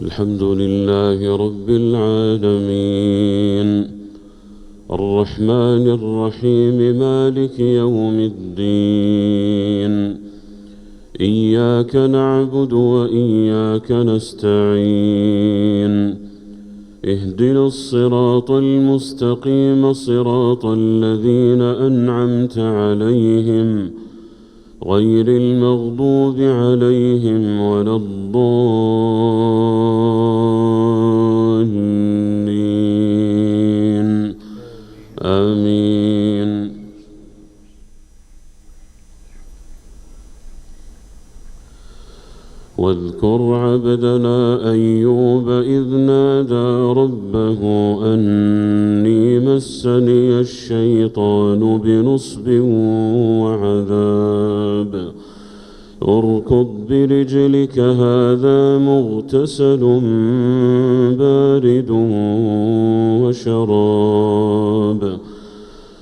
الحمد لله رب العالمين الرحمن الرحيم مالك يوم الدين إياك نعبد وإياك نستعين اهدنا الصراط المستقيم صراط الذين أنعمت عليهم غير المغضوب عليهم ولا الضالين آمين. واذكر عبدنا أيوب إذ نادى ربه أني مسني الشيطان بنصب وعذاب اركض برجلك هذا مغتسل بارد وشراب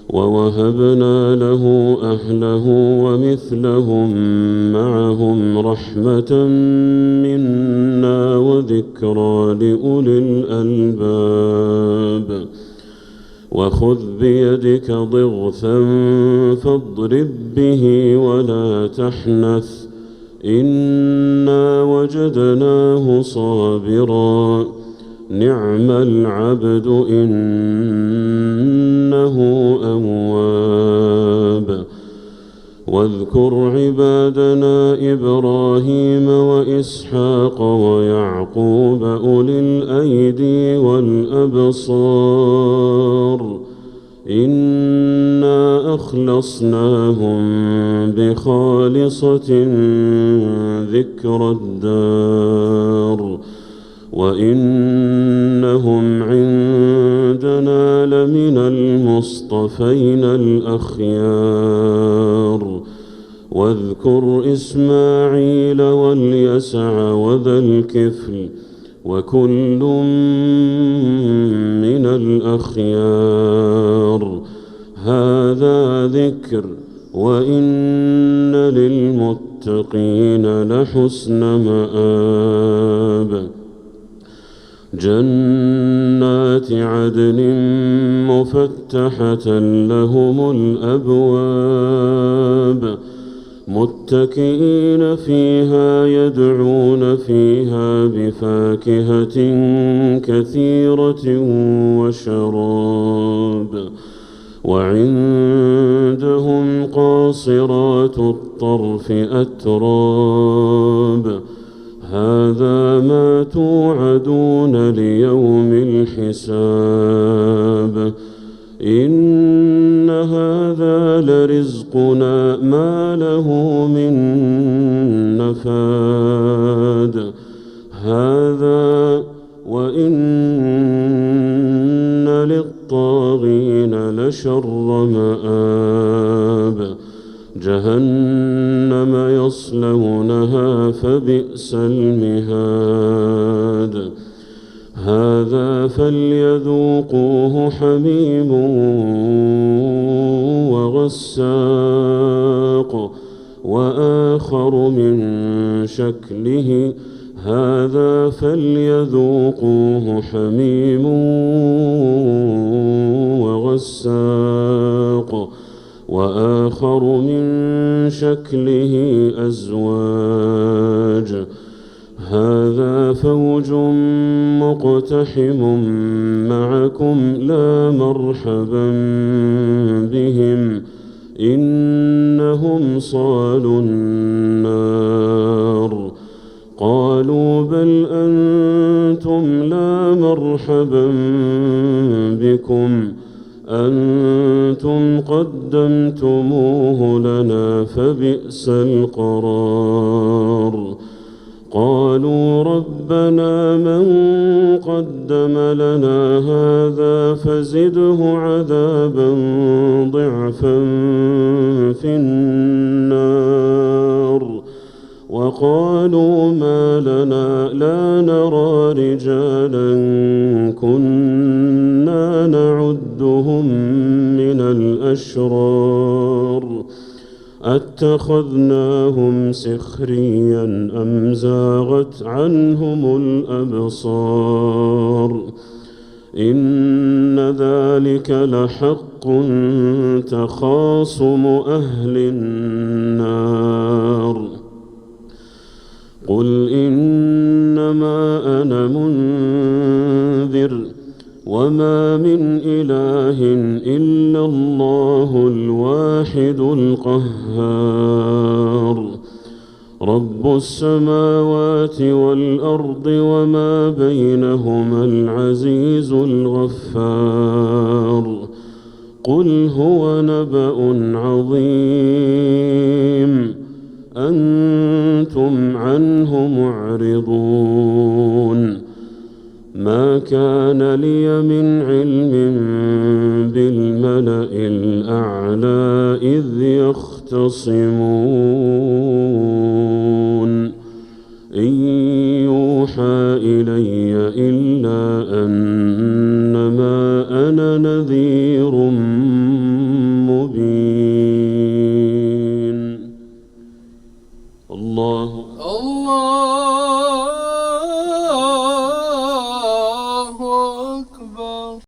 ووهبنا له أهله ومثلهم معهم رحمة منا وذكرى لأولي الألباب وخذ بيدك ضغثا فاضرب به ولا تحنث إنا وجدناه صابرا نعم العبد إنه أواب. واذكر عبادنا إبراهيم وإسحاق ويعقوب أولي الأيدي والأبصار إنا أخلصناهم بخالصة ذكر الدار وإنهم عندنا لمن المصطفين الأخيار. واذكر إسماعيل واليسع وذا الكفل وكل من الأخيار هذا ذكر وإن للمتقين لحسن مآب. جنات عدن مفتحة لهم الأبواب متكئين فيها يدعون فيها بفاكهة كثيرة وشراب وعندهم قاصرات الطرف أتراب هذا ما توعدون ليوم الحساب إن هذا لرزقنا ما له من نفاد هذا وإن للطاغين لشر مآب جهنم يصلونها فبئس المهاد هذا فليذوقوه حميم وغساق وآخر من شكله هذا فليذوقوه حميم وغساق وآخر من شكله أزواج هذا فوج مقتحم معكم لا مرحبا بهم إنهم صالوا النار قالوا بل أنتم لا مرحبا بكم أنتم قدمتموه لنا فبئس القرار قالوا ربنا من قدم لنا هذا فزده عذابا ضعفا في النار وقالوا ما لنا لا نرى رجالا كنا نعدهم من الأشرار أتخذناهم سخريا أم زاغت عنهم الأبصار إن ذلك لحق تخاصم أهل النار قل إنما أنا منذر وما من إله إلا الله الواحد القهار رب السماوات والأرض وما بينهما العزيز الغفار قل هو نبأ عظيم أنتم عنه معرضون ما كان لي من علم بالملأ الأعلى إذ يختصمون إن يوحى إلي إلا أنما أنا نذير مبين الله